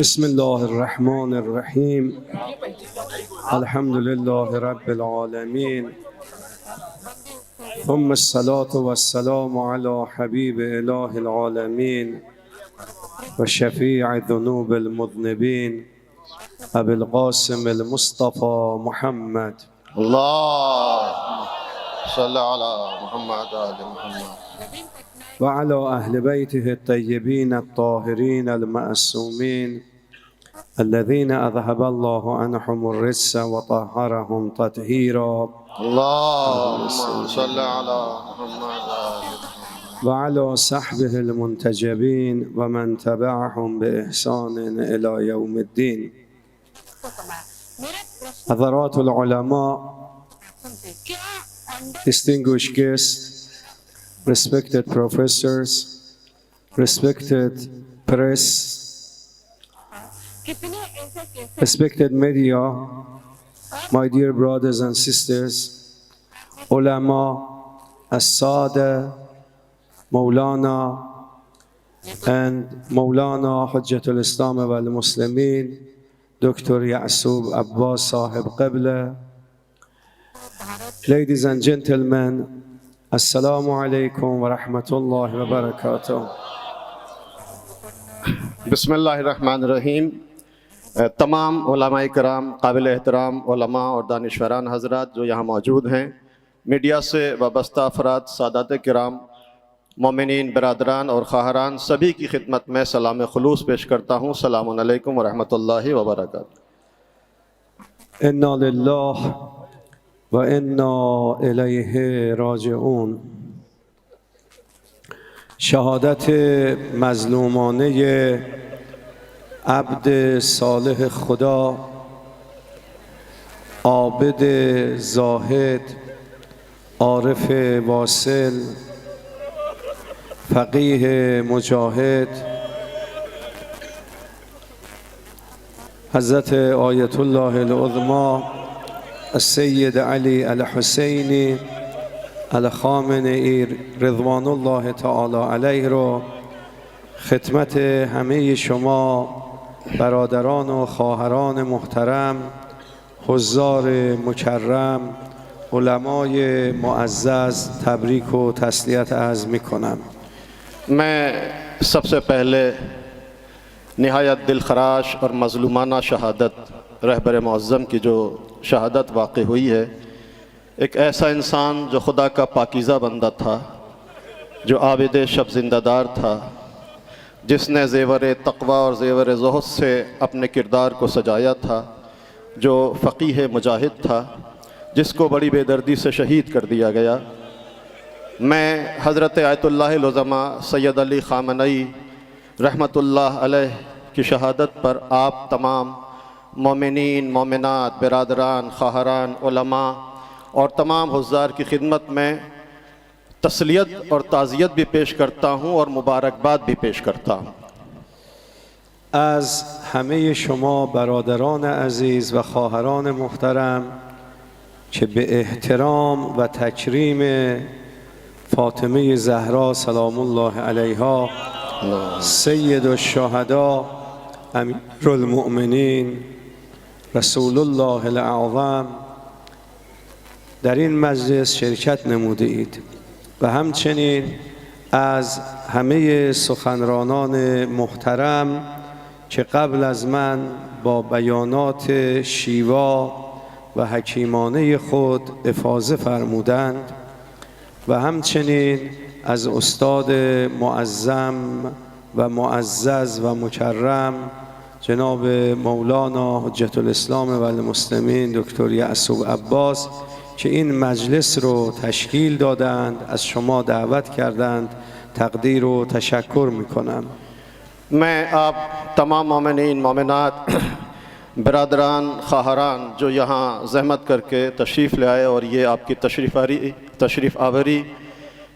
بسم الله الرحمن الرحیم. الحمد لله رب العالمین، ثم الصلاة والسلام على حبیب اله العالمین و شفیع ذنوب المذنبین ابی القاسم المصطفى محمد. اللهم صل على محمد آل محمد وعلى أهل بيته الطيبين الطاهرين المعصومين الذين أذهب الله عنهم الرجس وطهرهم تطهيرا. اللهم صل على محمد آل محمد وعلى صحبه المنتجبين ومن تبعهم بإحسان إلى يوم الدين. حضرات العلماء, distinguished guests, respected professors, respected press, respected media, my dear brothers and sisters, ulama, as-sada, Maulana, and Maulana Hujjatul Islam wal Muslimin, Dr. Ya'sub Abbas Sahib Qibla. Ladies and gentlemen, Assalamu alaikum wa rahmatullahi wa barakatuh. बिस्मिल्लाहिर्रहमानिर्रहीम। तमाम उलमाए कराम, काबिल एहतराम उलमा और दानिशवरान हजरात जो यहाँ मौजूद हैं, मीडिया से वाबस्ता अफराद, सादात किराम, मोमिनीन, बरादरान और ख़ाहरान, सभी की खिदमत में सलाम खुलूस पेश करता हूँ। सलामुन अलैकुम व रहमतुल्लाहि व बरकातुहू। Inna lillah و انا الیه راجعون. شهادت مظلومانه عبد صالح خدا، عابد زاهد، عارف واصل، فقیه مجاهد، حضرت آیت الله العظمی السید علی الحسینی الخامنئی رضوان الله تعالی علیه رو خدمت همه شما برادران و خواهران محترم، حضار مکرم، علمای معزز تبریک و تسلیت عرض می کنم. मैं सबसे पहले नहायत दिलखराश और मज़लूमाना शहादत रहबर मुअज़्ज़म की जो शहादत वाक़ई हुई है, एक ऐसा इंसान जो खुदा का पाकीज़ा बंदा था, जो आबिद शब ज़िंदादार था, जिसने ज़ेवर तक़वा और ज़ेवर ज़ुहद से अपने किरदार को सजाया था, जो फ़क़ीह मुजाहिद था, जिसको बड़ी बेदर्दी से शहीद कर दिया गया। मैं हज़रत आयतुल्लाहिल उज़मा सैयद अली ख़ामनई रहमतुल्लाह अलैह की शहादत पर आप तमाम मोमिनीन, मोमिनात, बिरादरान, ख़ाहरान, उलमा और तमाम हुज़्ज़ार की खिदमत में तस्लियत और ताज़ियत भी पेश करता हूँ और मुबारकबाद भी पेश करता हूँ। از همه شما برادران عزیز و خواهران محترم که به احترام و تکریم فاطمه زهرا سلام الله علیها، سید الشهدا، امیرالمؤمنین، رسول الله الاعظم در این مجلس شرکت نموده اید و همچنین از همه سخنرانان محترم که قبل از من با بیانات شیوا و حکیمانه خود افاضه فرمودند و همچنین از استاد معظم و معزز و مکرم جناب مولانا حجت الاسلام و المسلمین دکتر یعسوب عباس که این مجلس رو تشکیل دادند، از شما دعوت کردند، تقدیر و تشکر میکنم. मैं आप तमाम मोमिनीन, मोमिनात, बिरादरान, ख़ाहरान जो यहाँ ज़हमत करके तशरीफ़ ले आए और ये आपकी तशरीफ़ आवरी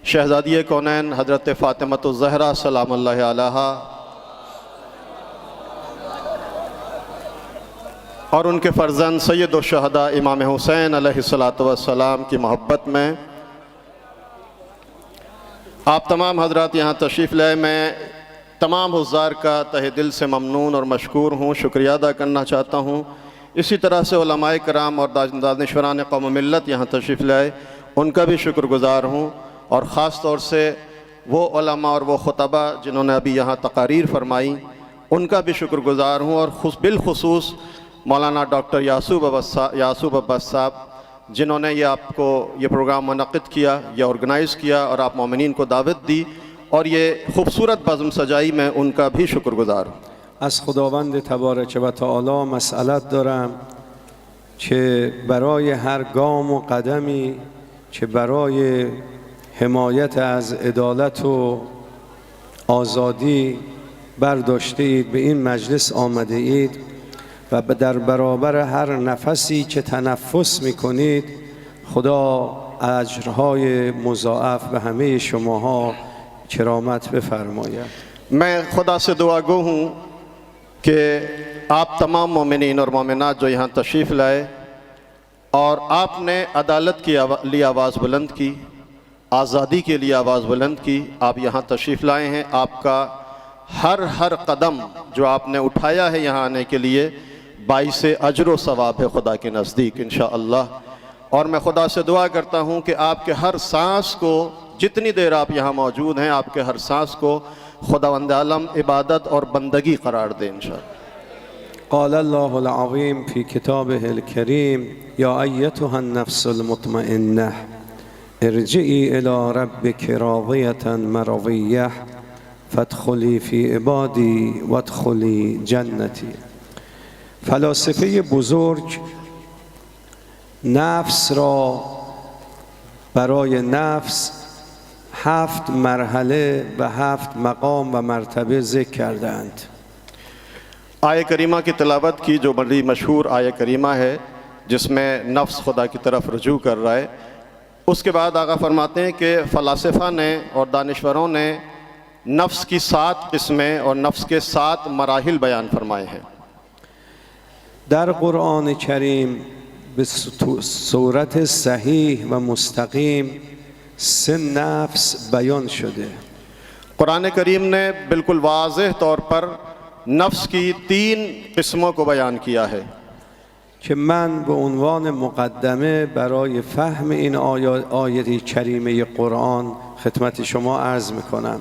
शहज़ादी कौनैन हज़रत फ़ातिमतुज़ ज़हरा सलामुल्लाहि अलैहा और उनके फ़र्ज़ंद सैयदुश शुहदा इमाम हुसैन अलैहिस्सलातु वस्सलाम की मोहब्बत में आप तमाम हज़रात यहाँ तशरीफ़ लाए। मैं तमाम हुज़्ज़ार का तहे दिल से ममनून और मशकूर हूँ, शुक्रिया अदा करना चाहता हूँ। इसी तरह से उलमाए कराम और दानिशवरान कौम मिल्लत यहाँ तशरीफ़ लाए, उनका भी शुक्रगुज़ार हूँ। और ख़ास तौर से वो उलमा और वो खुतबा जिन्होंने अभी यहाँ तकारीर फरमाई, उनका भी शुक्रगुज़ार हूँ। और बिलखुसूस मौलाना डॉक्टर यासूब अब्बास साहब, जिन्होंने ये आपको ये प्रोग्राम मुनक़िद किया, या ऑर्गेनाइज़ किया और आप मोमिनीन को दावत दी और ये खूबसूरत बज़्म सजाई, मैं उनका भी शुक्रगुज़ार हूँ। از خداوند تبارک و تعالی مسئلت دارم که برای هر گام و قدمی که برای حمایت از عدالت و آزادی برداشته اید به این مجلس آمده اید و در برابر هر نفسی که تنفس میکنید خدا اجرهای مضاعف به همه شماها کرامت بفرماید. मैं खुदा से दुआगो हूँ कि आप तमाम मोमिनीन और मोमिनात जो यहाँ तशरीफ़ लाए और आपने अदालत की लिए आवाज़ बुलंद की, आज़ादी के लिए आवाज़ बुलंद की, आप यहाँ तशरीफ़ लाए हैं। आपका हर कदम जो आपने उठाया है यहाँ आने के लिए बाइसे अजर व सवाब है खुदा के नज़दीक इंशाअल्लाह। और मैं खुदा से दुआ करता हूँ कि आपके हर सांस को, जितनी देर आप यहाँ मौजूद हैं, आपके हर सांस को खुदावंद आलम इबादत और बंदगी करार दे इंशाअल्लाह। قال الله العظيم في كتابه الكريم يا أيتها النفس المطمئنة ارجعي إلى ربك راضية مرضية فادخلی فی عبادی وادخلی جنتی. فلاسفه بزرگ نفس را برای نفس 7 مرحله و 7 مقام و مرتبه ذکر کردند. आय करीमा की तिलावत की, जो बड़ी मशहूर आय करीमा है जिसमें नफ्स खुदा की तरफ रुजू कर रहा है। उसके बाद आगा फरमाते हैं कि फ़लासफ़ा ने और दानिश्वरों ने नफ्स की 7 किस्में और नफ्स के 7 मराहिल बयान फरमाए हैं। در قرآن کریم به صورت صحیح و مستقیم 3 نفس بیان شده. कुरान करीम ने बिल्कुल वाज़ेह तौर पर नफ्स की 3 किस्मों को बयान किया है که من به عنوان مقدمه برای فهم این آیه کریمه قرآن خدمت شما عرض میکنم.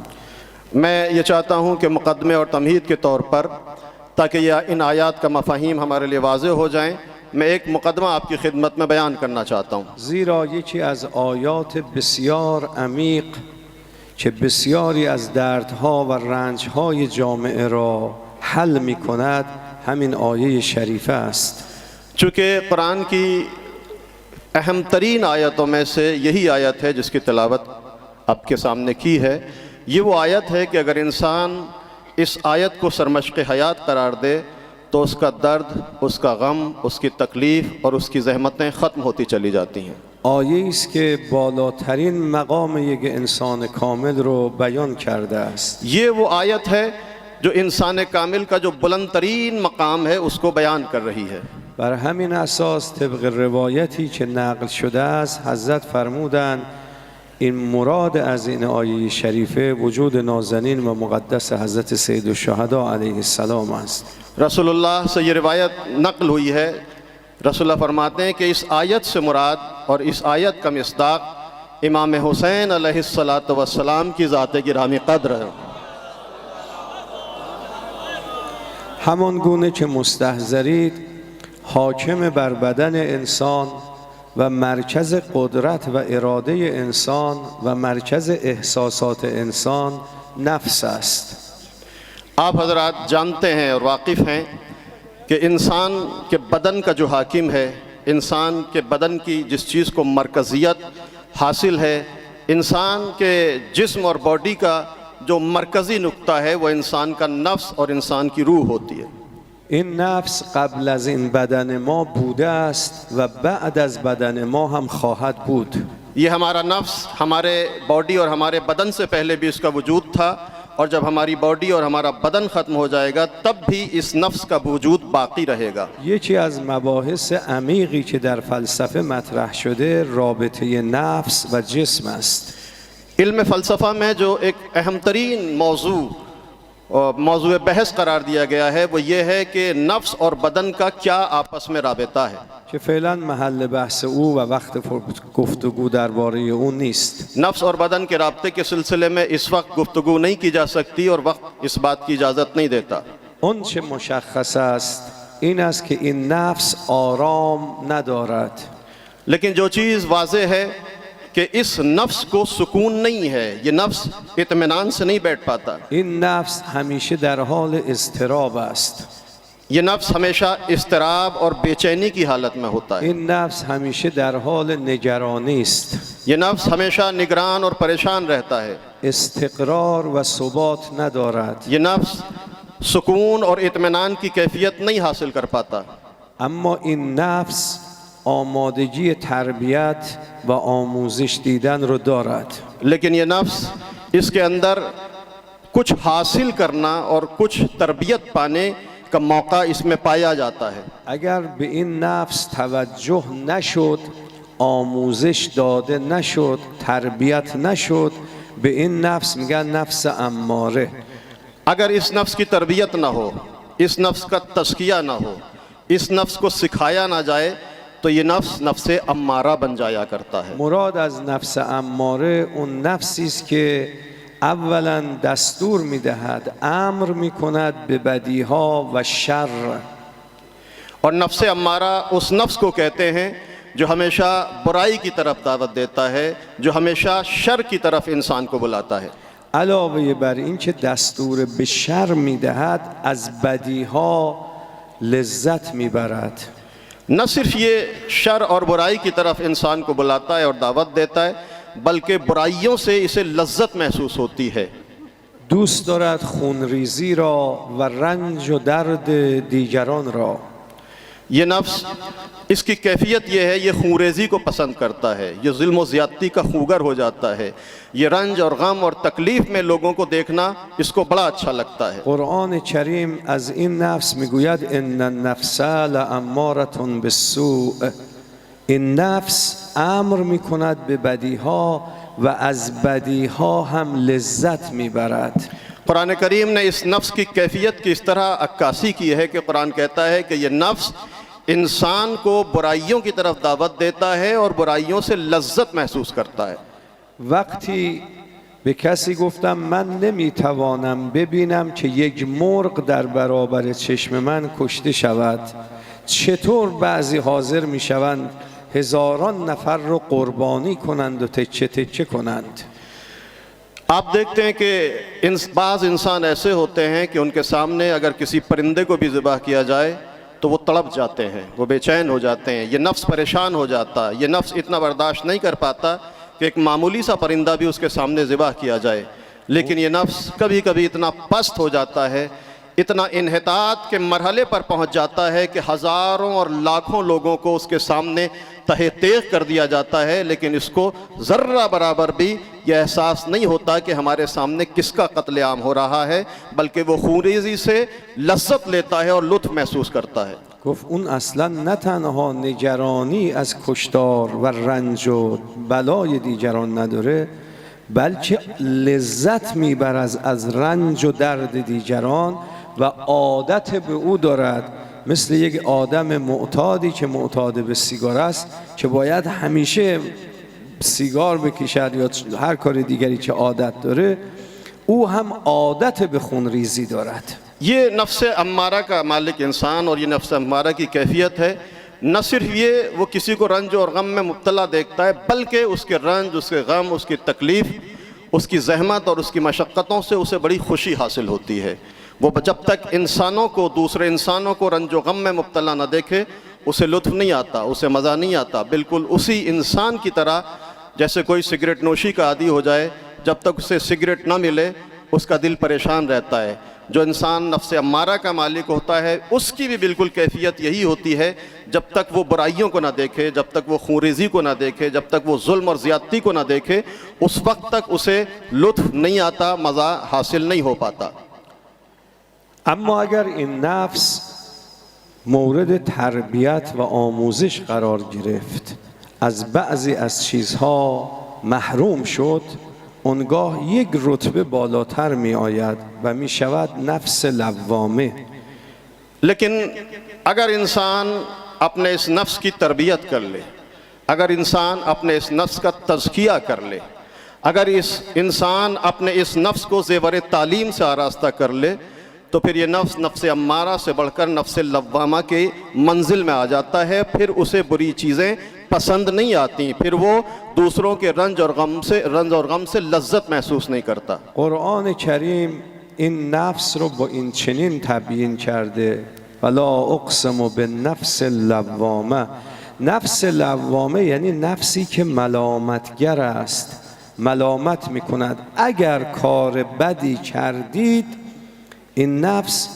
मैं ये चाहता हूँ कि मुक़दमे और तमहीद के तौर पर, ताकि यह इन आयात का मफ़ाहीम हमारे लिए वाज़ेह हो जाएँ, मैं एक मुक़दमा आपकी खिदमत में बयान करना चाहता हूँ। زیرا یکی از آیات بسیار عمیق که بسیاری از دردها و رنجهای جامعه را حل می کند همین آیه شریفه است. चूँकि कुरान की अहम तरीन आयतों में से यही आयत है जिसकी तिलावत आपके सामने की है। ये वो आयत है कि अगर इंसान इस आयत को सरमश्क हयात करार दे तो उसका दर्द, उसका गम, उसकी तकलीफ़ और उसकी ज़हमतें ख़त्म होती चली जाती हैं। آیه است که بالاترین مقام یک انسان کامل رو بیان کرده است. ये वो आयत है जो इंसान कामिल का जो बुलंद तरीन मकाम है उसको बयान कर रही है। بر همین اساس طبق روایتی که نقل شده است حضرت فرمودند این مراد از این آیه شریفه وجود نازنین و مقدس حضرت سید الشهدا علیه السلام است. रसूलुल्लाह से ये रिवायत नकल हुई है। रसूलुल्लाह फरमाते हैं कि इस आयत से मुराद और इस आयत का मिस्दाक इमाम हुसैन अलैहिस्सलातु वस्सलाम की ज़ात गिरामी क़द्र है। همان گونه که مستحضرید حاکم بر بدن انسان و مرکز قدرت و اراده انسان و مرکز احساسات انسان نفس است. आप हजरात जानते हैं और वाकिफ़ हैं कि इंसान के बदन का जो हाकिम है, इंसान के बदन की जिस चीज़ को मरकज़ियत हासिल है, इंसान के जिस्म और बॉडी का जो मरकज़ी नुक्ता है वो इंसान का नफ्स और इंसान की रूह होती है। این نفس قبل از این بدن ما بوده است و بعد از بدن ما هم خواهد بود. ये हमारा नफ्स हमारे बॉडी और हमारे बदन से पहले भी इसका वजूद था, और जब हमारी बॉडी और हमारा बदन ख़त्म हो जाएगा तब भी इस नफ्स का वजूद बाकी रहेगा। یکی از مباحث عمیقی که در فلسفه مطرح شده رابطه نفس و جسم است. इल्म फ़लसफ़ा में जो एक अहम तरीन मौजू मौजूद बहस करार दिया गया है वो ये है कि नफ्स और बदन का क्या आपस में राबता है। که فعلا محل بحث او و وقت گفتگو درباره او نیست. नफ्स और बदन के राबते के सिलसिले में इस वक्त गुफ्तगू नहीं की जा सकती और वक्त इस बात की इजाज़त नहीं देता। اون چه مشخص است این است که این نفس آرام ندارد. लेकिन जो चीज़ वाज़ेह है कि इस नफ्स को सुकून नहीं है, ये नफ्स इत्मीनान से नहीं बैठ पाता। این نفس همیشه در حال اضطراب است. ये नफ्स हमेशा इस्तराब और बेचैनी की हालत में होता है। این نفس همیشه در حال نگرانی است. ये नफ्स हमेशा निगरान और परेशान रहता है। استقرار و ثبات ندارد. ये नफ्स सुकून और इत्मीनान की कैफियत नहीं हासिल कर पाता। اما این نفس آمادگی تربیت و آموزش دیدن رو دارد. लेकिन ये नफ्स इसके अंदर कुछ हासिल करना और कुछ तरबियत पाने का मौका इसमें पाया जाता है। اگر به این نفس توجه نشد، آموزش داده نشد، تربیت نشد، به این نفس میگن نفس اماره. अगर इस नफ्स की तरबियत ना हो, इस नफ्स का तज़किया ना हो, इस नफ्स को सिखाया ना जाए तो ये नफ्स नफ्स अम्मारा बन जाया करता है। مراد از نفس اماره اون نفسی است که اولا دستور میدهد، امر میکند به بدیها و شر. और नफ्स अम्मारा उस नफ्स को कहते हैं जो हमेशा बुराई की तरफ दावत देता है, जो हमेशा शर की तरफ इंसान को बुलाता है। علاوه بر این که دستور به شر میدهد، از بدیها لذت میبرد. न सिर्फ ये शर और बुराई की तरफ इंसान को बुलाता है और दावत देता है, बल्कि बुराइयों से इसे लज्जत महसूस होती है। دوست دارد خونریزی را و رنج و درد دیگران را. ये नफ्स इसकी कैफियत ये है, ये खूंरेज़ी को पसंद करता है, ये ज़ुल्म व ज़्यादती का खूगर हो जाता है, ये रंज और गम और तकलीफ़ में लोगों को देखना इसको बड़ा अच्छा लगता है। قرآن کریم از این نفس میگوید ان النفس لاماره بالسوء. این نفس امر میکند به بدیها و از بدیها هم لذت میبرد. कुरान करीम ने इस नफ्स की कैफियत की इस तरह अक्कासी की है कि कुरान कहता है कि ये नफ्स इंसान को बुराइयों की तरफ दावत देता है और बुराइयों से लज्जत महसूस करता है। وقتی به کسی گفتم من نمیتوانم ببینم که یک مرغ در برابر چشم من کشته شود، چطور بعضی حاضر میشوند هزاران نفر رو قربانی کنند و تکه تکه کنند. आप देखते हैं कि बाज़ इंसान ऐसे होते हैं कि उनके सामने अगर किसी परिंदे को भी ज़िबा किया जाए तो वो तड़प जाते हैं, वो बेचैन हो जाते हैं, ये नफ्स परेशान हो जाता है। ये नफ्स इतना बर्दाश्त नहीं कर पाता कि एक मामूली सा परिंदा भी उसके सामने ज़िबा किया जाए। लेकिन ये नफ्स कभी कभी इतना पस्त हो जाता है, इतना इन्हितात के मरहले पर पहुंच जाता है कि हज़ारों और लाखों लोगों को उसके सामने तहे तेग कर दिया जाता है, लेकिन इसको ज़र्रा बराबर भी यह एहसास नहीं होता कि हमारे सामने किसका कत्लेआम हो रहा है, बल्कि वो खूंरेज़ी से लज्जत लेता है और लुत्फ़ महसूस करता है। گفت اون اصلا نه تنها نگرانی از کشتار و رنج و بلای دیگران نداره، بلکه لذت میبرد از رنج و درد دیگران و عادت به او دارد، مثل یک آدم معتادی که معتاد به سیگار است که باید همیشه سیگار بکشد یا هر کار دیگری که عادت داره، او هم عادت به خونریزی دارد. ये नफ्स अम्मारा का मालिक इंसान और ये नफ्स अम्मारा की कैफियत है। न सिर्फ ये वो किसी को रंज और गम में मुब्तला देखता है, बल्कि उसके रंज, उसके गम, उसकी तकलीफ़, उसकी जहमत और उसकी मशक्क़तों से उसे बड़ी खुशी हासिल होती है। वो जब तक इंसानों को, दूसरे इंसानों को रंज व गम में मुब्तला न देखे उसे लुत्फ़ नहीं आता, उसे मज़ा नहीं आता। बिल्कुल उसी इंसान की तरह जैसे कोई सिगरेट नोशी का आदी हो जाए, जब तक उसे सिगरेट न मिले उसका दिल परेशान रहता है। जो इंसान नफ्स अम्मारा का मालिक होता है उसकी भी बिल्कुल कैफियत यही होती है, जब तक वो बुराइयों को ना देखे, जब तक वो खूंरेज़ी को ना देखे, जब तक वो जुल्म और ज़्यादती को ना देखे, उस वक्त तक उसे लुत्फ़ नहीं आता, मज़ा हासिल नहीं हो पाता। اما اگر این نفس مورد تربیت و آموزش قرار گرفت، از بعضی از چیزها محروم شد، اونگاه یک رتبه بالاتر می آید و می شود نفس لوامه. लेकिन अगर इंसान अपने इस नफ्स की तरबियत कर ले, अगर इंसान अपने इस नफ्स का तज़किया कर ले, अगर इस इंसान अपने इस नफ्स को ज़ेवर तालीम से आरास्ता कर ले, तो फिर ये नफ्स नफ्स अम्मारा से बढ़कर नफ्स लव्वामा के मंजिल में आ जाता है। फिर उसे बुरी चीज़ें पसंद नहीं आती, फिर वो दूसरों के रंज और गम से लज्जत महसूस नहीं करता। قرآن کریم این نفس رو با این چنین تبیین کرده: ولا اقسم بالنفس اللوامه. نفس لوامه یعنی نفسی که ملامتگر است، ملامت میکند. اگر کار بدی کردید، این نفس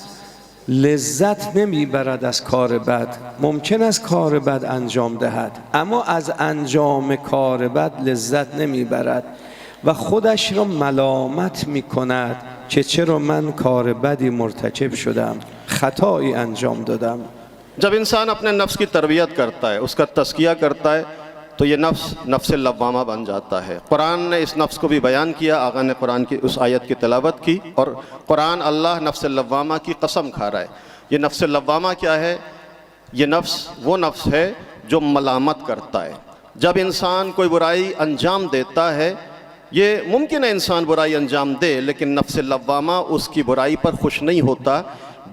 لذت نمیبرد از کار بد. ممکن است کار بد انجام دهد، اما از انجام کار بد لذت نمیبرد و خودش را ملامت میکند که چرا من کار بدی مرتکب شدم، خطایی انجام دادم. जब इंसान अपने नफ्स की तरबियत करता है, उसका तज़किया करता है, तो ये नफ्स नफ्स लव्वामा बन जाता है। कुरान ने इस नफ्स को भी बयान किया, आगा ने कुरान की उस आयत की तिलावत की और कुरान अल्लाह नफ्स लव्वामा की कसम खा रहा है। ये नफ्स लव्वामा क्या है? ये नफ्स वो नफ्स है जो मलामत करता है। जब इंसान कोई बुराई अंजाम देता है, ये मुमकिन है इंसान बुराई अंजाम दे, लेकिन नफ्स लव्वामा उसकी बुराई पर खुश नहीं होता,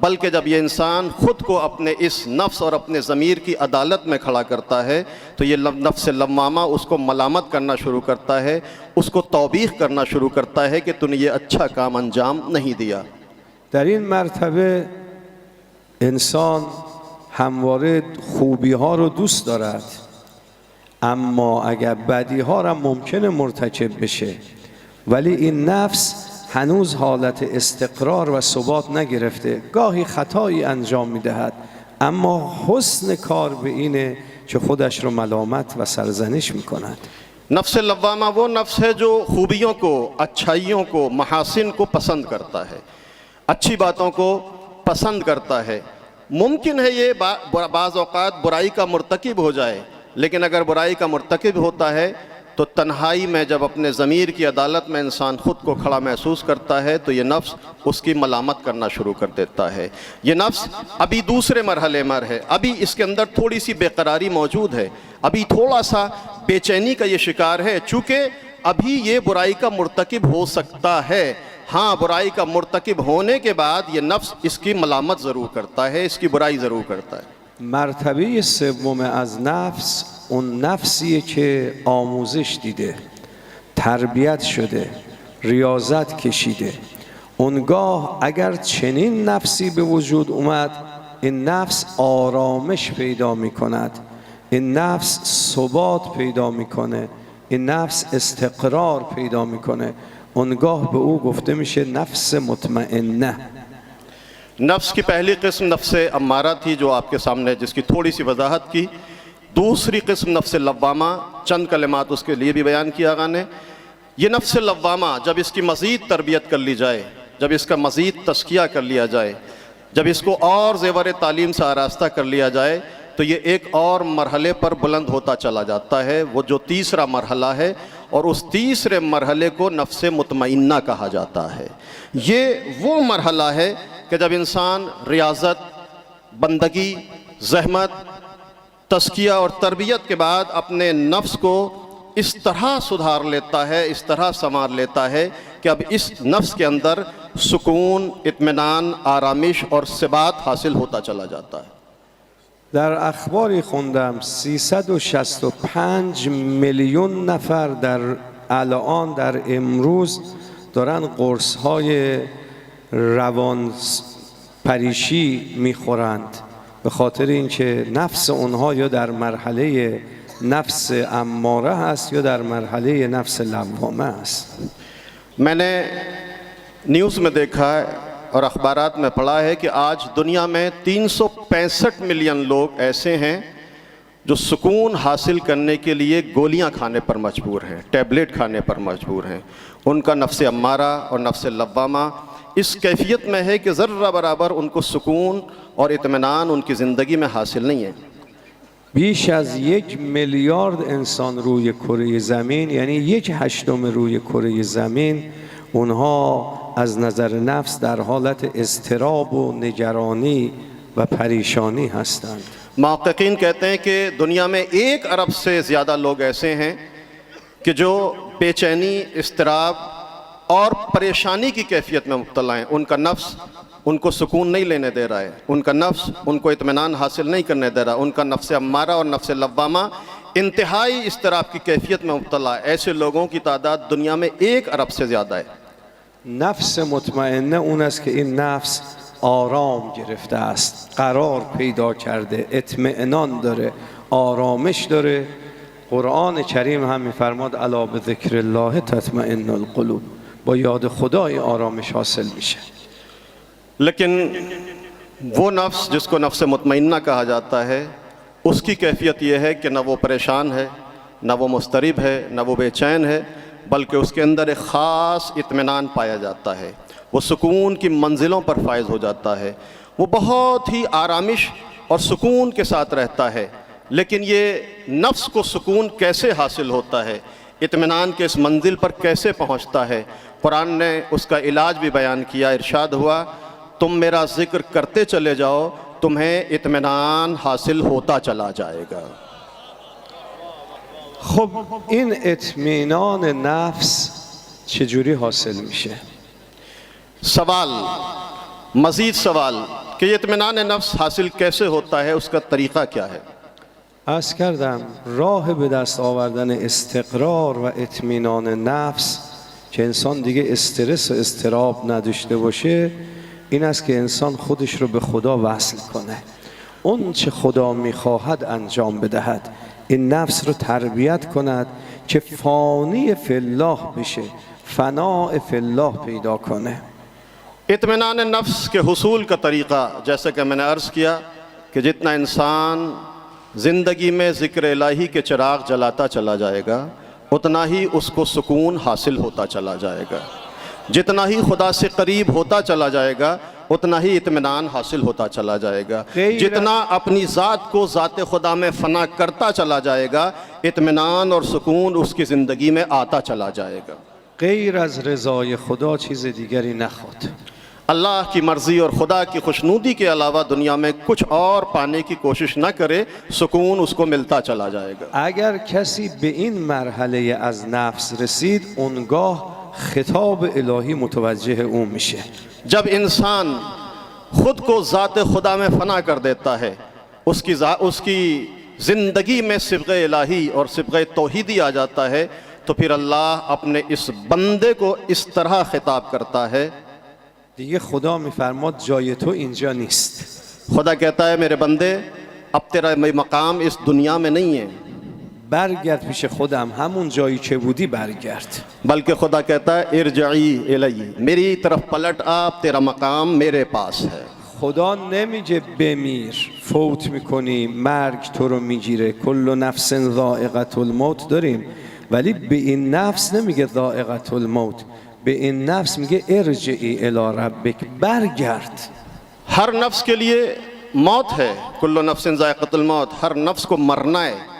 बल्कि जब ये इंसान ख़ुद को अपने इस नफ्स और अपने ज़मीर की अदालत में खड़ा करता है, तो ये नफ्स लव्वामा उसको मलामत करना शुरू करता है, उसको तौबीख करना शुरू करता है कि तूने ये अच्छा काम अंजाम नहीं दिया। در این مرتبه انسان همواره خوبی ها رو دوست دارد، اما اگر بدی ها را ممکنه مرتکب بشه، ولی این نفس هنوز حالت استقرار و ثبات نگرفته. گاهی خطایی انجام میدهد، اما حسن کار به اینه که خودش رو ملامت و سرزنش میکند. नफ्स लव्वामा वो नफ्स है जो खूबियों को, अच्छाइयों को, महासिन को पसंद करता है, अच्छी बातों को पसंद करता है। मुमकिन है ये बाज़ औक़ात बुराई का मुर्तकिब हो जाए, लेकिन अगर बुराई का मुर्तकिब होता है तो तन्हाई में जब अपने ज़मीर की अदालत में इंसान ख़ुद को खड़ा महसूस करता है, तो ये नफ्स उसकी मलामत करना शुरू कर देता है। ये नफ्स अभी दूसरे मरहले में है, अभी इसके अंदर थोड़ी सी बेकरारी मौजूद है, अभी थोड़ा सा बेचैनी का ये शिकार है, चूँकि अभी ये बुराई का मुर्तकिब हो सकता है। हाँ, बुराई का मुर्तकिब होने के बाद ये नफ्स इसकी मलामत ज़रूर करता है, इसकी बुराई ज़रूर करता है। مرتبه سوم از نفس اون نفسیه که آموزش دیده، تربیت شده، ریاضت کشیده. اونگاه اگر چنین نفسی به وجود اومد، این نفس آرامش پیدا می کند، این نفس ثبات پیدا میکنه، این نفس استقرار پیدا میکنه. اونگاه به او گفته میشه نفس مطمئنه. नफ्स की पहली किस्म नफ्स अम्मारा थी, जो आपके सामने जिसकी थोड़ी सी वजाहत की। दूसरी किस्म नफ्स लव्वामा, चंद कलिमात उसके लिए भी बयान किया आगा ने। ये नफ्स लव्वामा जब इसकी मज़ीद तरबियत कर ली जाए, जब इसका मज़ीद तज़किया कर लिया जाए, जब इसको और ज़ेवर तालीम से आरास्ता कर लिया जाए, तो ये एक और मरहले पर बुलंद होता चला जाता है, वो जो तीसरा मरहला है, और उस तीसरे मरहले को नफ्स मुतमइन्ना कहा जाता है। ये वो मरहला है कि जब इंसान रियाज़त, बंदगी, ज़हमत, तज़किया और तरबियत के बाद अपने नफ्स को इस तरह सुधार लेता है, इस तरह संवार लेता है कि अब इस नफ्स के अंदर सुकून, इत्मीनान, आरामिश और सिबात हासिल होता चला जाता है। در اخباری خوندم 365 میلیون نفر در الان در امروز دارن قرص‌های روان پریشی میخورند، به خاطر اینکه نفس اونها یا در مرحله نفس اماره هست یا در مرحله نفس لوامه است. मैंने न्यूज़ में देखा है और अखबारात में पढ़ा है कि आज दुनिया में 365 मिलियन लोग ऐसे हैं जो सुकून हासिल करने के लिए गोलियां खाने पर मजबूर हैं, टैबलेट खाने पर मजबूर हैं। उनका नफ्स अम्मारा और नफ्स लव्वामा इस कैफियत में है कि ज़र्रा बराबर उनको सुकून और इत्मीनान उनकी ज़िंदगी में हासिल नहीं है। بیش از 1 میلیارد انسان روی کره زمین، یعنی 1/8 روی کره زمین، اونها از نظر نفس در حالت اضطراب و نگرانی و پریشانی هستند. محققین कहते हैं कि दुनिया में 1 अरब से ज़्यादा लोग ऐसे हैं कि जो बेचैनी, इस्तिराब और परेशानी की कैफियत में मुब्तला हैं। उनका नफ्स उनको सुकून नहीं लेने दे रहा है, उनका नफ्स उनको इत्मीनान हासिल नहीं करने दे रहा, उनका नफ्स अम्मारा और नफ्स लव्वामा इंतहाई इस्तिराब की कैफियत में मुब्तला है। ऐसे लोगों की तादाद दुनिया में 1 अरब से ज़्यादा है। نفس مطمئنه اون است که این نفس آرام گرفته است، قرار پیدا کرده، اطمئنان داره، آرامش داره. قرآن کریم هم میفرماد الا بذکر الله تطمئن القلوب، با یاد خدای آرامش حاصل میشه. लेकिन वो नफ्स जिसको नफ्स मुतमइन्ना कहा जाता है, उसकी कैफियत ये है कि न वो परेशान है, न वो मुस्तरिब है, न वो बेचैन है, बल्कि उसके अंदर एक ख़ास इत्मीनान पाया जाता है। वो सुकून की मंजिलों पर फायज़ हो जाता है, वो बहुत ही आरामिश और सुकून के साथ रहता है। लेकिन ये नफ्स को सुकून कैसे हासिल होता है, इत्मीनान के इस मंजिल पर कैसे पहुँचता है, कुरान ने उसका इलाज भी बयान किया। इरशाद हुआ, तुम मेरा ज़िक्र करते चले जाओ, तुम्हें इत्मीनान हासिल होता चला जाएगा। خب این اطمینان نفس چجوری حاصل میشه؟ सवाल, मज़ीद सवाल कि ये इत्मीनान नफ्स हासिल कैसे होता है, उसका तरीक़ा क्या है। عرض کردم راه به دست آوردن استقرار و اطمینان نفس که انسان دیگه استرس و اضطراب نداشته باشه این است که انسان خودش رو به خدا وصل کنه، اون چه خدا میخواهد انجام بدهد، این نفس رو تربیت کند که فانی فی الله بشه، فناء فی الله پیدا کنه. इत्मीनान नफ्स के हुसूल का तरीक़ा, जैसे कि मैंने अर्ज़ किया कि जितना इंसान ज़िंदगी में ज़िक्र इलाही के चिराग जलाता चला जाएगा उतना ही उसको सुकून हासिल होता चला जाएगा। जितना ही खुदा से करीब होता चला जाएगा उतना ही इत्मीनान हासिल होता चला जाएगा। जितना अपनी ज़ात को ज़ात खुदा में फ़ना करता चला जाएगा इत्मीनान और सुकून उसकी ज़िंदगी में आता चला जाएगा। غیر از رضای خدا چیز دیگری نخواد. अल्लाह की मर्ज़ी और खुदा की खुशनूदी के अलावा दुनिया में कुछ और पाने की कोशिश न करे, सुकून उसको मिलता चला जाएगा। اگر کسی به این مرحله از نفس رسید اونگاه خطاب الهی متوجه او میشه. जब इंसान खुद को ज़ात खुदा में फ़ना कर देता है, उसकी ज़िंदगी में सिब्ग़ इलाही और सिब्ग़ तौहीदी आ जाता है, तो फिर अल्लाह अपने इस बंदे को इस तरह खिताब करता है। دیگه خدا میفرماد جای تو اینجا نیست. खुदा कहता है मेरे बंदे अब तेरा मकाम इस दुनिया में नहीं है, برگرد پیش خودم، همون جایی که بودی برگرد. बल्कि खुदा कहता है इरजई इलैहि, मेरी तरफ पलट आ, तेरा मकाम मेरे पास है। خدا نمیگه بمیر، فوت میکنی، مرگ تو رو میگیره، کل نفس ذائقة الموت داریم، ولی به این نفس नمیگه ذائقة الموت، به این نفس میگه ارجعی الی ربک، برگرد. हर नफ्स के लिए मौत है, कुल्लु नफ्सिन ज़ाइक़तुल मौत, हर नफ्स को मरना है।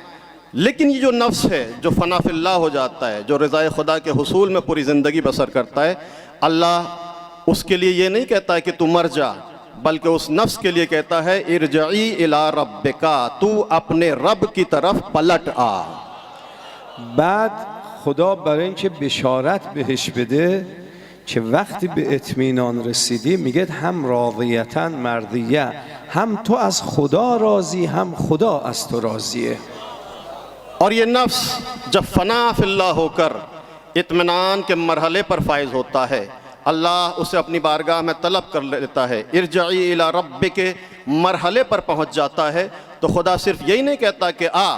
लेकिन ये जो नफ्स है जो फ़ना फ़िल्लाह हो जाता है, जो रज़ाए खुदा के हुसूल में पूरी ज़िंदगी बसर करता है, अल्लाह उसके लिए ये नहीं कहता है कि तू मर जा, बल्कि उस नफ्स के लिए कहता है इरजई इला रब्बिका, तू अपने रब की तरफ पलट आ। بعد خدا برای اینکه بشارت بهش بده که وقتی به اطمینان رسیدی میگه هم راضیتن مرضیه، هم تو از خدا راضی هم خدا از تو راضیه. और ये नफ्स जब फ़ना फ़िल्लाह होकर इत्मीनान के मरहले पर फाइज होता है, अल्लाह उसे अपनी बारगाह में तलब कर लेता है, इरजई इला रब्बिक के मरहले पर पहुँच जाता है, तो खुदा सिर्फ यही नहीं कहता कि आ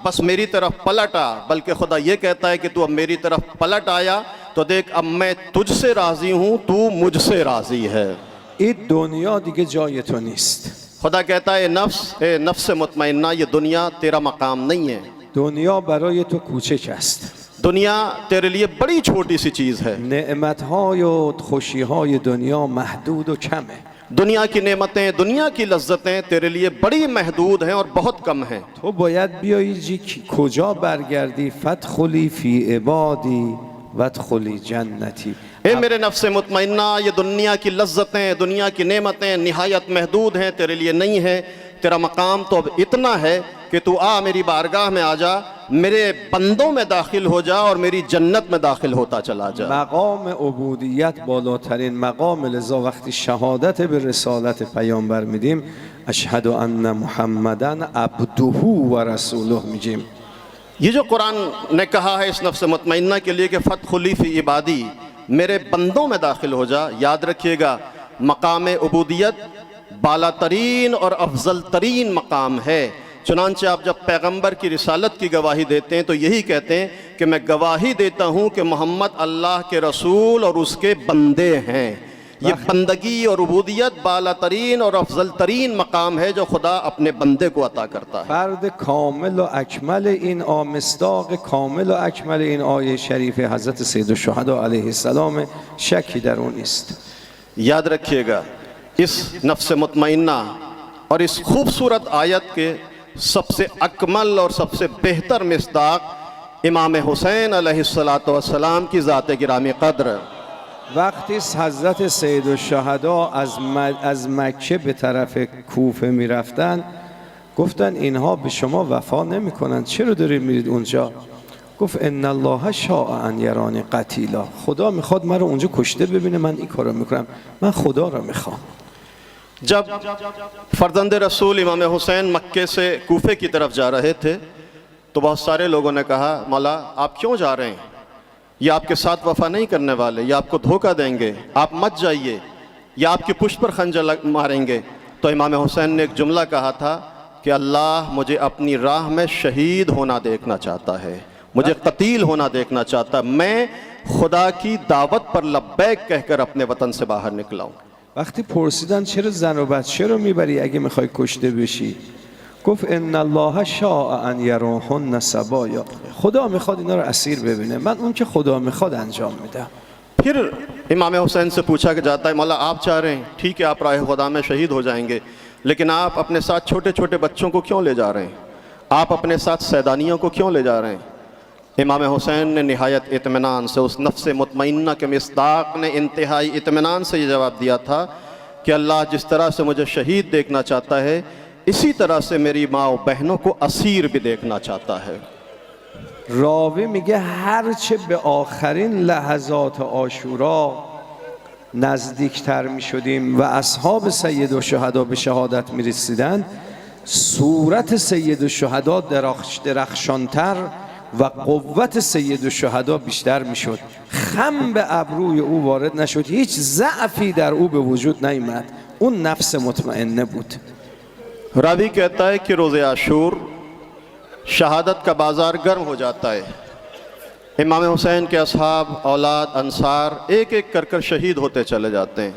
बस मेरी तरफ पलट आ, बल्कि खुदा ये कहता है कि तू अब मेरी तरफ पलट आया तो देख अब मैं तुझसे राज़ी हूँ, तू मुझसे राज़ी है। این دنیا دیگه جای تو نیست. खुदा कहता है ए नफ्स मुतमइन्ना, ये दुनिया तेरा मकाम नहीं है। دنیا برای تو کوچک است. दुनिया तेरे लिए बड़ी छोटी सी चीज़ है। نعمت‌های و خوشی‌های دنیا محدود و کمه. दुनिया की नेमतें, दुनिया की लज्जतें तेरे लिए बड़ी महदूद हैं और बहुत कम हैं। تو باید بیایی کجا برگردی فادخلی فی عبادی وادخلی جنتی. ए मेरे नफ्स मुतमइन्ना, ये दुनिया की लज्जतें, दुनिया की नेमतें निहायत महदूद हैं, तेरे लिए नहीं है। तेरा मकाम तो अब इतना है कि तू आ मेरी बारगाह में आ जा, मेरे बंदों में दाखिल हो जा और मेरी जन्नत में दाखिल होता चला जा। مقام عبودیت بالاترین مقام، لذا وقتی شهادت به رسالت پیامبر میدیم اشهد ان محمدن عبده و رسوله میگیم. ये जो कुरान ने कहा है इस नफ्स मुतमइन्ना के लिए कि फतखुली फी इबादी, मेरे बंदों में दाखिल हो जा, याद रखिएगा मकाम उबूदियत बाला तरीन और अफजल तरीन मकाम है। चुनांचे आप जब पैगंबर की रिसालत की गवाही देते हैं तो यही कहते हैं कि मैं गवाही देता हूँ कि मोहम्मद अल्लाह के रसूल और उसके बंदे हैं। ये बंदगी और उबूदियत बाला तरीन और अफजल तरीन मकाम है जो खुदा अपने बंदे को अता करता है। فرد کامل و اکمل این مصداق کامل و اکمل این آیه شریف حضرت سید الشهدا علیه السلام شکی در اون نیست. याद रखिएगा इस नफ्स मुतमइन्ना और इस खूबसूरत आयत के सबसे अकमल और सबसे बेहतर मिस्दाक इमाम हुसैन अलैहिस्सलातु वस्सलाम की ज़ात गिरामी क़द्र। وقتی حضرت سید الشهدا از مکه به طرف کوفه میرفتن گفتن اینها به شما وفا نمی کنند، چرا دارید میرید اونجا؟ گفت ان الله شاء ان یرانی قتیلا، خدا میخواد من رو اونجا کشته ببینه، من این کارو میکنم، من خدا رو میخوام. जब फर्जंद रसूल इमाम हुसैन मक्के से कूफे की तरफ जा रहे थे तो बहुत सारे लोगों ने कहा मौला आप क्यों जा रहे हैं, ये आपके साथ वफा नहीं करने वाले, ये आपको धोखा देंगे, आप मत जाइए, ये आपकी पुष्ट पर खंजर मारेंगे। तो इमाम हुसैन ने एक जुमला कहा था कि अल्लाह मुझे अपनी राह में शहीद होना देखना चाहता है, मुझे कतील होना देखना चाहता, मैं खुदा की दावत पर लब्बैक कहकर अपने वतन से बाहर निकला हूँ। وقتی پرسیدن چرا زن و بچه رو میبری اگه میخوای کشته بشی؟ گفت ان الله شاء ان یراهن سبایا، خدا میخواد اینا رو اسیر ببینه، من اون که خدا میخواد انجام میدم. फिर इमाम हुसैन से पूछा कि जाता है मौला आप चाह रहे हैं, ठीक है आप राह खुदा में शहीद हो जाएंगे, लेकिन आप अपने साथ छोटे छोटे बच्चों को क्यों ले जा रहे हैं, आप अपने साथ सैदानियों को क्यों ले जा रहे हैं? इमाम हुसैन ने निहायत इत्मीनान से, उस नफ्स मुतमइन्ना के मिस्दाक ने इंतहाई इत्मीनान से ये जवाब दिया था कि अल्लाह जिस तरह से मुझे शहीद देखना चाहता है इसी तरह से मेरी माँ और बहनों को असीर भी देखना चाहता है। راوی میگه هرچه به آخرین لحظات عاشورا نزدیکتر میشدیم و اصحاب سید الشهدا به شهادت میرسیدند صورت سید الشهدا درخشانتر و قوت سید الشهدا بیشتر میشد، خم به ابروی او وارد نشد، هیچ ضعفی در او به وجود نیامد، اون نفس مطمئنه بود. रावी कहता है कि रोज़े आशूर शहादत का बाज़ार गर्म हो जाता है। इमाम हुसैन के असहाब औलाद अंसार एक एक कर कर शहीद होते चले जाते हैं,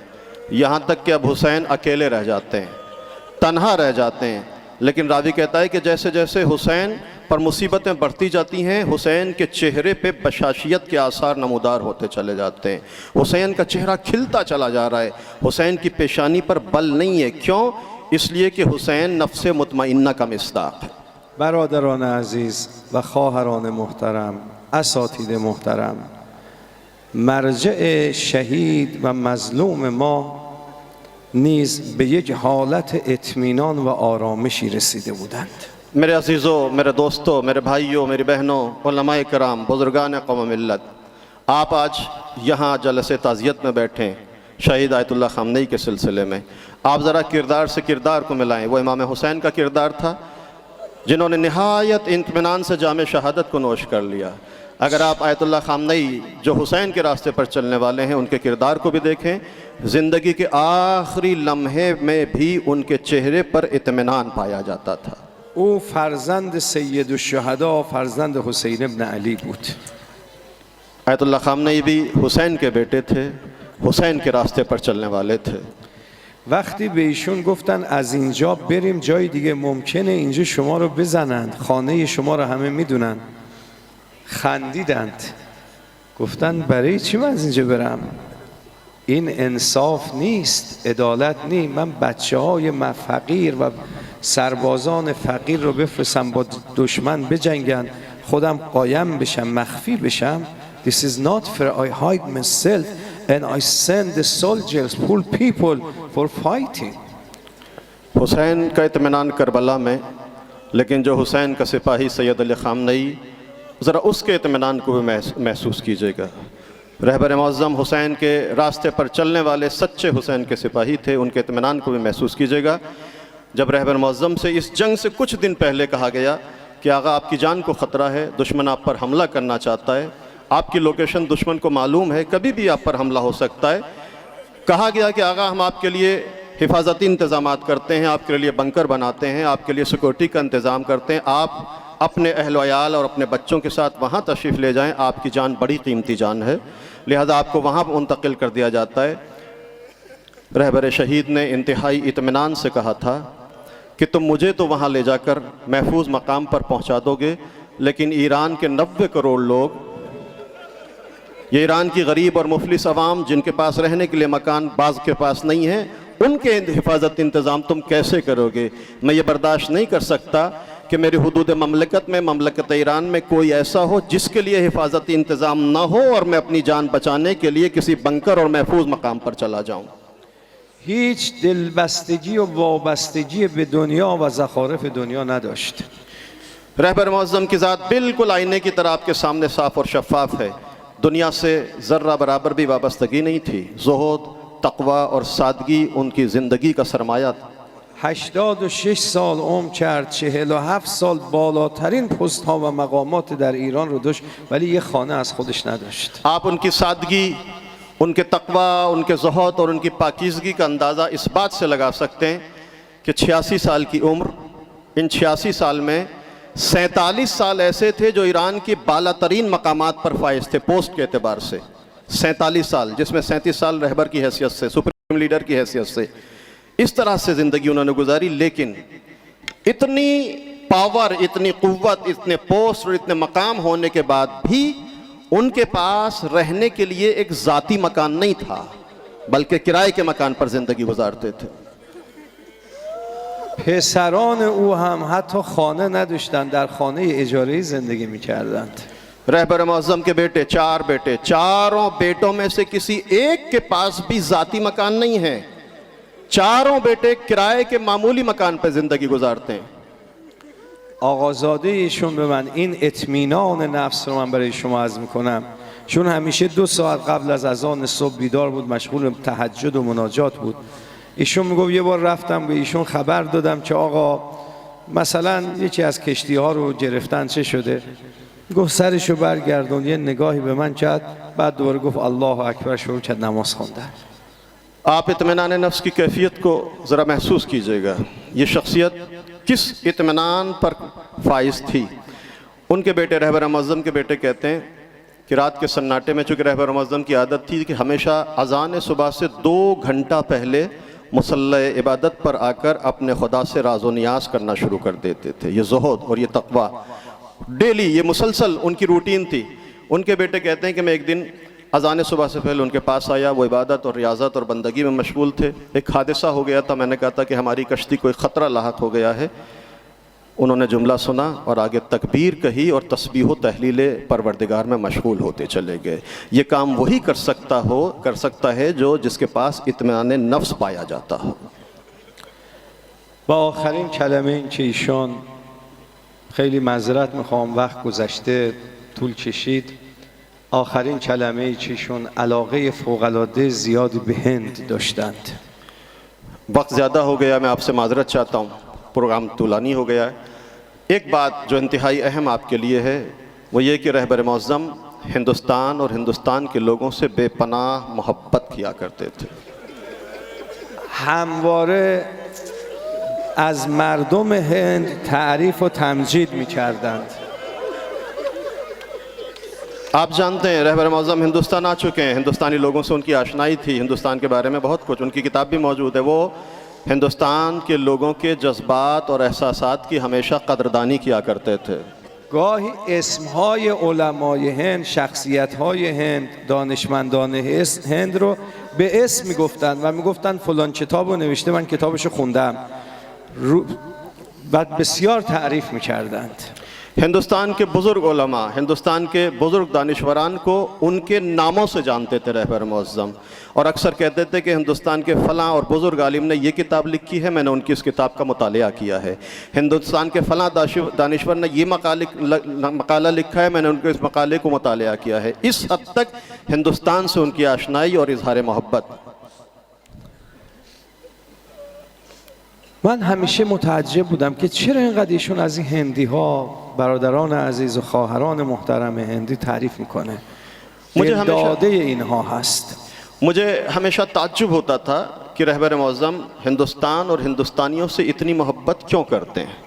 यहाँ तक कि अब हुसैन अकेले रह जाते हैं, तन्हा रह जाते हैं। लेकिन रावी कहता है कि जैसे जैसे हुसैन पर मुसीबतें बढ़ती जाती हैं हुसैन के चेहरे पे बशाशियत के आसार नमूदार होते चले जाते हैं, हुसैन का चेहरा खिलता चला जा रहा है, हुसैन की पेशानी पर बल नहीं है। क्यों? इसलिए कि हुसैन नफ्स मुतमइन्ना का मिस्दाक है। برادران عزیز و خواهران محترم، اساتید محترم، مرجع شهید و مظلوم ما نیز به یک حالت اطمینان و آرامشی رسیده بودند. मेरे अजीज़ों, मेरे दोस्तों, मेरे भाइयों, मेरी बहनों, उलमाए कराम, बुज़ुर्गान कौम मिल्लत, आप आज यहाँ जलसे ताज़ियत में बैठे हैं शहीद आयतुल्लाह ख़ामनेई के सिलसिले में। आप ज़रा किरदार से किरदार को मिलाएं। वो इमाम हुसैन का किरदार था जिन्होंने निहायत इत्मीनान से जामे शहादत को नोश कर लिया। अगर आप आयतुल्लाह ख़ामनेई जो हुसैन के रास्ते पर चलने वाले हैं उनके किरदार को भी देखें, ज़िंदगी के आखिरी लम्हे में भी उनके चेहरे पर इत्मीनान पाया जाता था। او فرزند سید الشهدا، فرزند حسین ابن علی بود. आयतुल्लाह ख़ामनेई भी हुसैन के बेटे थे, हुसैन के रास्ते पर चलने वाले थे। وقتی به ایشون گفتن از اینجا بریم جای دیگه ممکنه اینجا شما رو بزنند، خانه شما رو همه میدونن، خندیدند، گفتن برای چی من از اینجا برم؟ این انصاف نیست، عدالت نیست. من بچه های فقیر و سربازان فقیر رو بفرستم با دشمن بجنگن، خودم قایم بشم، مخفی بشم. This is not fair. I hide myself and I send the soldiers, poor people, for fighting. Hussain का इत्मीनान करबला में, लेकिन जो हुसैन का सिपाही सैयद अली खामनई, ज़रा उसके इत्मीनान को भी महसूस कीजिएगा। रहबर मुअज़्ज़म हुसैन के रास्ते पर चलने वाले सच्चे हुसैन के सिपाही थे, उनके इत्मीनान को भी महसूस कीजिएगा। जब रहबर मुअज़्ज़म से इस जंग से कुछ दिन पहले कहा गया कि आगा आपकी जान को ख़तरा है, दुश्मन आप पर हमला करना चाहता है, आपकी लोकेशन दुश्मन को मालूम है, कभी भी आप पर हमला हो सकता है, कहा गया कि आगा हम आपके लिए हिफाजती इंतज़ामात करते हैं, आपके लिए बंकर बनाते हैं, आपके लिए सिक्योरिटी का इंतज़ाम करते हैं, आप अपने अहल वयाल और अपने बच्चों के साथ वहाँ तशरीफ़ ले जाएं, आपकी जान बड़ी कीमती जान है, लिहाजा आपको वहाँ मुंतकिल कर दिया जाता है। रहबर शहीद ने इंतहाई इत्मीनान से कहा था कि तुम मुझे तो वहाँ ले जाकर महफूज मकाम पर पहुँचा दोगे, लेकिन ईरान के 90 करोड़ लोग, ये ईरान की गरीब और मुफलिस अवाम जिनके पास रहने के लिए मकान बाज़ के पास नहीं है, उनके हिफाजत इंतज़ाम तुम कैसे करोगे? मैं ये बर्दाश्त नहीं कर सकता कि मेरी हुदूद ममलकत में, ममलकत ईरान में कोई ऐसा हो जिसके लिए हिफाजती इंतज़ाम ना हो और मैं अपनी जान बचाने के लिए किसी बंकर और महफूज मकाम पर चला जाऊँ। هیچ دلبستگی و وابستگی به دنیا و زخارف دنیا نداشت. रहबर मुअज़्ज़म की ज़ात बिल्कुल आईने की तरह आपके सामने साफ़ और शफ़ाफ़ है, दुनिया से ज़र्रा बराबर भी वाबस्तगी नहीं थी। ज़ुहूद, तक़वा और सादगी उनकी ज़िंदगी का सरमाया था। 86 سال عمر کرد، 47 سال بالاترین پست ها و مقامات در ایران رو داشت، ولی یه خانه از خودش نداشت. आप उनकी सादगी, उनके तक़वा, उनके ज़ुहूद और उनकी पाकीज़गी का अंदाज़ा इस बात से लगा सकते हैं कि 86 साल की उम्र, इन 86 साल में 47 साल ऐसे थे जो ईरान की बालातरीन मकामात पर फाइज थे पोस्ट के एतबार से। 47 साल, जिसमें 37 साल रहबर की हैसियत से, सुप्रीम लीडर की हैसियत से, इस तरह से ज़िंदगी उन्होंने गुजारी। लेकिन इतनी पावर, इतनी क़ुव्वत, इतने पोस्ट और इतने मकाम होने के बाद भी उनके पास रहने के लिए एक ज़ाती मकान नहीं था, बल्कि किराए के मकान पर ज़िंदगी गुजारते थे। پسران او هم حتی خانه نداشتند، در خانه اجاره‌ای زندگی می‌کردند. रहबर मुअज़्ज़म के बेटे, 4 बेटे, चारों बेटों में से किसी एक के पास भी ज़ाती मकान नहीं है। चारों बेटे किराए के मामूली मकान पर ज़िंदगी गुजारते हैं। آقازاده ایشون به من این اطمینان نفس رو من برای شما عرض میکنم، چون همیشه 2 ساعت قبل از اذان صبح بیدار بود، مشغول تهجد و مناجات بود. ایشون میگفت یه بار رفتم به ایشون خبر دادم که آقا مثلا یکی از کشتی ها رو گرفتن، چه شده؟ گفت سرشو برگردون، یه نگاهی به من کرد، بعد دوباره گفت الله اکبر، شروع کرد نماز خوندن. आप इत्मीनान नफ्स की कैफियत को ज़रा महसूस कीजिएगा, ये शख्सियत किस इत्मीनान पर फाइज थी। उनके बेटे, रहबर मुअज़्ज़म के बेटे कहते हैं कि रात के सन्नाटे में, चूँकि रहबर मुअज़्ज़म की आदत थी कि हमेशा अज़ान सुबह से 2 घंटा पहले मुसल्ला इबादत पर आकर अपने खुदा से राज़ व नियाज़ करना शुरू कर देते थे। ये ज़ुहूद और ये तक़वा डेली, ये मुसलसल उनकी रूटीन थी। उनके बेटे कहते हैं कि मैं एक दिन अज़ान सुबह से पहले उनके पास आया, वो इबादत और रियाज़त और बंदगी में मशगूल थे। एक हादसा हो गया था, मैंने कहा था कि हमारी कश्ती कोई ख़तरा लाहक हो गया है। उन्होंने जुमला सुना और आगे तकबीर कही और तस्बीह व तहलील परवरदिगार में मशगूल होते चले गए। ये काम वही कर सकता है जो जिसके पास इत्मीनान नफ्स पाया जाता हो। و آخرین کلمه این که ایشون، خیلی معذرت میخوام وقت گذشته طول کشید، آخرین کلمه ای که ایشون علاقه فوق‌العاده زیادی به هند داشتند. वक्त ज़्यादा हो गया, मैं आपसे माज़रत चाहता हूँ, प्रोग्राम तूलानी हो गया है। एक बात जो इंतहाई अहम आपके लिए है वो ये कि रहबर मुअज़्ज़म हिंदुस्तान और हिंदुस्तान के लोगों से बेपनाह मोहब्बत किया करते थे। همواره از مردم هند تعریف و تمجید می‌کردند. आप जानते हैं रहबर मुअज़्ज़म हिंदुस्तान आ चुके हैं, हिंदुस्तानी लोगों से उनकी आशनाई थी, हिंदुस्तान के बारे में बहुत कुछ, उनकी किताब भी मौजूद है। वो हिंदुस्तान के लोगों के जज्बात और एहसासात की हमेशा कदरदानी किया करते थे। گاهی اسمهای علمای هند، شخصیت‌های هند، دانشمندان هند رو به اسم میگفتن و میگفتن فلان کتابو نوشته، من کتابشو خوندم و بسیار تعریف میکردند. हिंदुस्तान के बुज़ुर्ग उलमा, हिंदुस्तान के बुज़ुर्ग दानिशवरान को उनके नामों से जानते थे रहबर मुअज़्ज़म, और अक्सर कहते थे कि हिंदुस्तान के फ़लाँ और बुज़ुर्ग आलिम ने ये किताब लिखी है, मैंने उनकी इस किताब का मुतालिया किया है। हिंदुस्तान के फ़लाँ दानिशवर ने ये मकाला लिखा है, मैंने उनके इस मकाले को मुतालिया किया है। इस हद तक हिंदुस्तान से उनकी आशनाई और इज़हार मोहब्बत। من همیشه متعجب بودم که چرا اینقدر ایشون از این هندی ها، برادران عزیز و خواهران محترم هندی تعریف میکنه. داده اینها هست. मुझे हमेशा ताज्जुब होता था कि रहबर मुअज़्ज़म हिंदुस्तान और हिंदुस्तानियों से इतनी मोहब्बत क्यों करते हैं,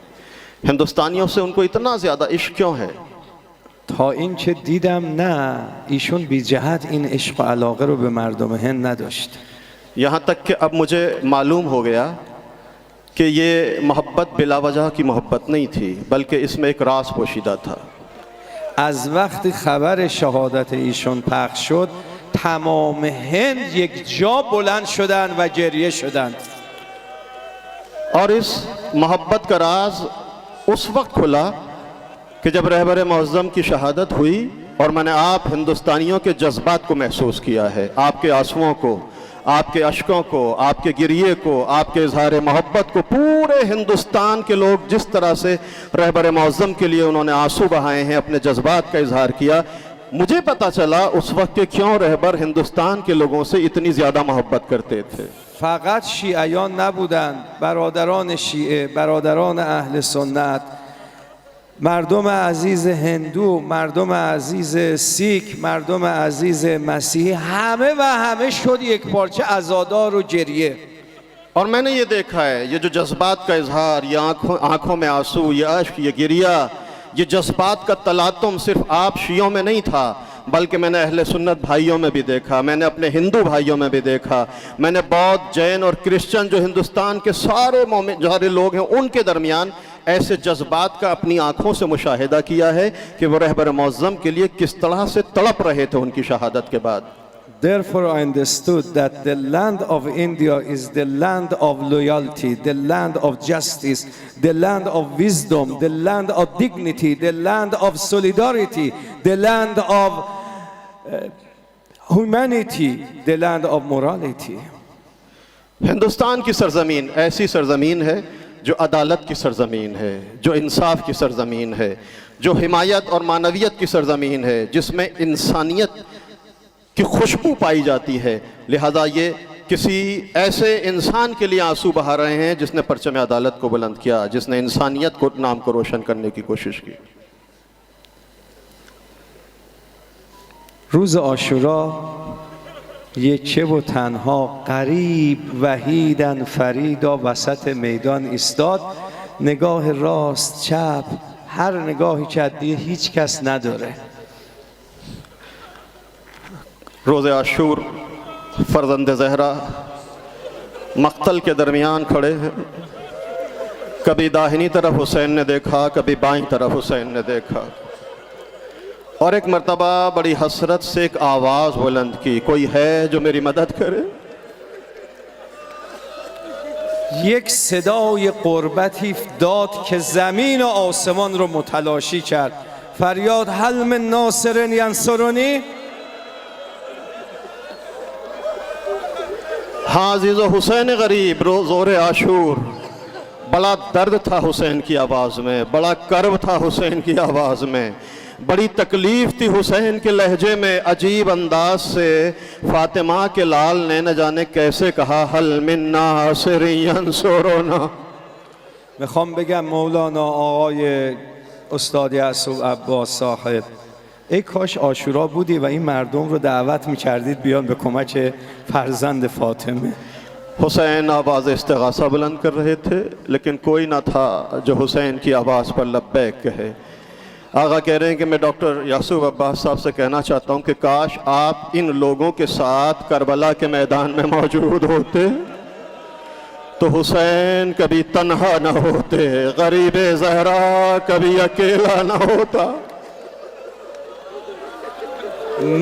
हिंदुस्तानियों से उनको इतना ज़्यादा इश्क क्यों है। تا این که دیدم نه، ایشون بی جهت این عشق و علاقه رو به مردم هند نداشت. यहाँ तक कि अब मुझे मालूम हो गया कि ये मोहब्बत बिला वजह की मोहब्बत नहीं थी, बल्कि इसमें एक राज पोशीदा था। از وقتی خبر شهادت ایشون پخش شد، تمام هند یک جا بلند شدند و گریه شدند. और इस मोहब्बत का राज उस वक्त खुला कि जब रहबर मुअज़्ज़म की शहादत हुई और मैंने आप हिंदुस्तानियों के जज्बात को महसूस किया है, आपके आंसुओं को, आपके अश्कों को, आपके गिरिए को, आपके इजहार मोहब्बत को। पूरे हिंदुस्तान के लोग जिस तरह से रहबर मुअज़्ज़म के लिए उन्होंने आंसू बहाए हैं, अपने जज्बात का इजहार किया, मुझे पता चला उस वक्त के क्यों रहबर हिंदुस्तान के लोगों से इतनी ज़्यादा मोहब्बत करते थे। فقط شیعیان نبودند، برادران شیعه، برادران اهل سنت، مردم عزیز هندو، مردم عزیز سیک، مردم عزیز مسیحی، همه و همه شد یک پارچه عزادار و گریه. और मैंने ये देखा है, ये जो जज्बात का इजहार, ये आँखों में आंसू, ये अश्क, ये गिरिया, ये जज्बात का तलातुम सिर्फ आप शियों में नहीं था, बल्कि मैंने अहले सुन्नत भाइयों में भी देखा, मैंने अपने हिंदू भाइयों में भी देखा, मैंने बौद्ध, जैन और क्रिश्चियन जो हिंदुस्तान के सारे सारे लोग हैं उनके दरमियान ऐसे जज्बात का अपनी आँखों से मुशाहिदा किया है कि वो रहबर मुअज़्ज़म के लिए किस तरह से तड़प रहे थे उनकी शहादत के बाद। Therefore I understood that the land of India is the land of loyalty, the land of justice, the land of wisdom, the land of dignity, the land of solidarity, the land of humanity, the land of morality. Hindustan की सरजमीन ऐसी सरजमीन है जो अदालत की सरजमीन है, जो इंसाफ की सरजमीन है, जो हिमायत और मानवियत की सरजमीन है, जिसमें इंसानियत की खुशबू पाई जाती है। लिहाजा ये किसी ऐसे इंसान के लिए आंसू बहा रहे हैं जिसने परचम अदालत को बुलंद किया, जिसने इंसानियत को नाम को रोशन करने की कोशिश की। روز عاشورا یکه و تنها قریب وحیدن فریدا وسط میدان ایستاد، نگاه راست چپ، هر نگاهی که دیگه هیچ کس نداره. रोज़े आशूर फ़र्ज़ंद ज़हरा मक़तल के दरमियान खड़े हैं, कभी दाहिनी तरफ हुसैन ने देखा, कभी बाईं तरफ हुसैन ने देखा, और एक मर्तबा बड़ी हसरत से एक आवाज़ बुलंद की, कोई है जो मेरी मदद करे। یک صدای قربتی داد که زمین و آسمان رو متلاشی کرد. فریاد هل من ناصر ینصرنی؟ हाँ अज़ीज़ हुसैन गरीब रोज़े आशूर, बड़ा दर्द था हुसैन की आवाज़ में, बड़ा कर्ब था हुसैन की आवाज़ में, बड़ी तकलीफ़ थी हुसैन के लहजे में। अजीब अंदाज से फ़ातिमा के लाल ने न जाने कैसे कहा, हल मिन नासिर यंसुरुना। میخوام بگم مولانا آقای استاد یعصوب عباس صاحب، ای کاش عاشورا بودی و این مردم رو دعوت میکردید بیان به کمک فرزند فاطمه. हुसैन आवाज़ इस्तिग़ासा बुलंद कर रहे थे, लेकिन कोई ना था जो हुसैन की आवाज़ पर लब्बैक कहे। आगा कह रहे हैं कि मैं डॉक्टर यासूब अब्बास साहब से कहना चाहता हूँ कि काश आप इन लोगों के साथ करबला के मैदान में मौजूद होते तो हुसैन कभी तन्हा न होते, गरीब ज़हरा कभी अकेला न होता।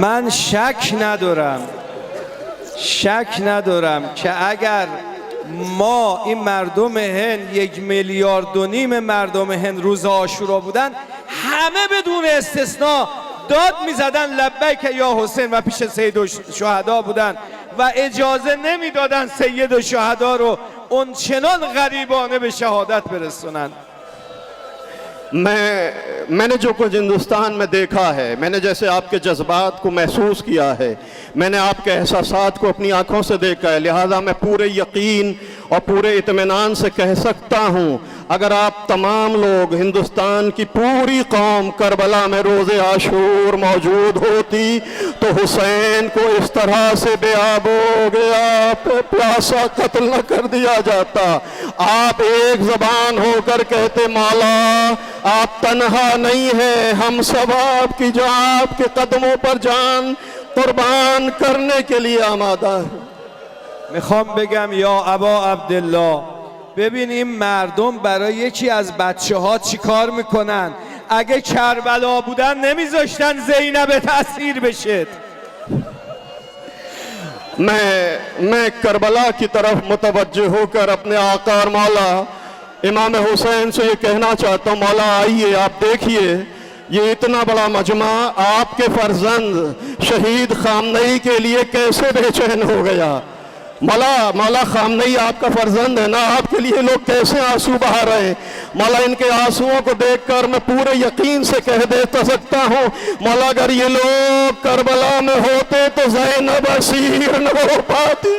من شک ندارم شک ندارم که اگر ما این مردم هند 1,5 میلیارد مردم هند روز عاشورا بودن، همه بدون استثناء داد میزدن لبیک یا حسین و پیش سید الشهدا بودن و اجازه نمیدادن سید الشهدا رو اون چنان غریبانه به شهادت برسونن. मैंने जो कुछ हिंदुस्तान में देखा है, मैंने जैसे आपके जज्बात को महसूस किया है, मैंने आपके एहसासात को अपनी आंखों से देखा है, लिहाजा मैं पूरे यकीन और पूरे इत्मीनान से कह सकता हूँ, अगर आप तमाम लोग, हिंदुस्तान की पूरी कौम करबला में रोज़े आशूर मौजूद होती तो हुसैन को इस तरह से बेआबो गया प्यासा कत्ल न कर दिया जाता। आप एक ज़बान होकर कहते मौला आप तन्हा नहीं है, हम सब आपकी आपके कदमों पर जान कुर्बान करने के लिए आमादा है। میخوام بگم یا ابا عبدالله، ببین این مردم برای یکی از بچه ها چی کار میکنن؟ اگه کربلا بودن نمیذاشتن زینب تأثیر بشه. मैं करबला की तरफ मुतवज्जे होकर अपने आका और मौला इमाम हुसैन से ये कहना चाहता हूँ, मौला आइए आप देखिए ये इतना बड़ा मजमा आपके फर्जंद शहीद खामनई के लिए कैसे बेचैन हो गया। मौला खामनई आपका फर्जंद है ना, आपके लिए लोग कैसे आंसू बहा रहे हैं। मौला इनके आंसुओं को देखकर मैं पूरे यकीन से कह देता सकता हूँ, मौला अगर ये लोग करबला में होते तो ज़ैनब असीर न हो पाती।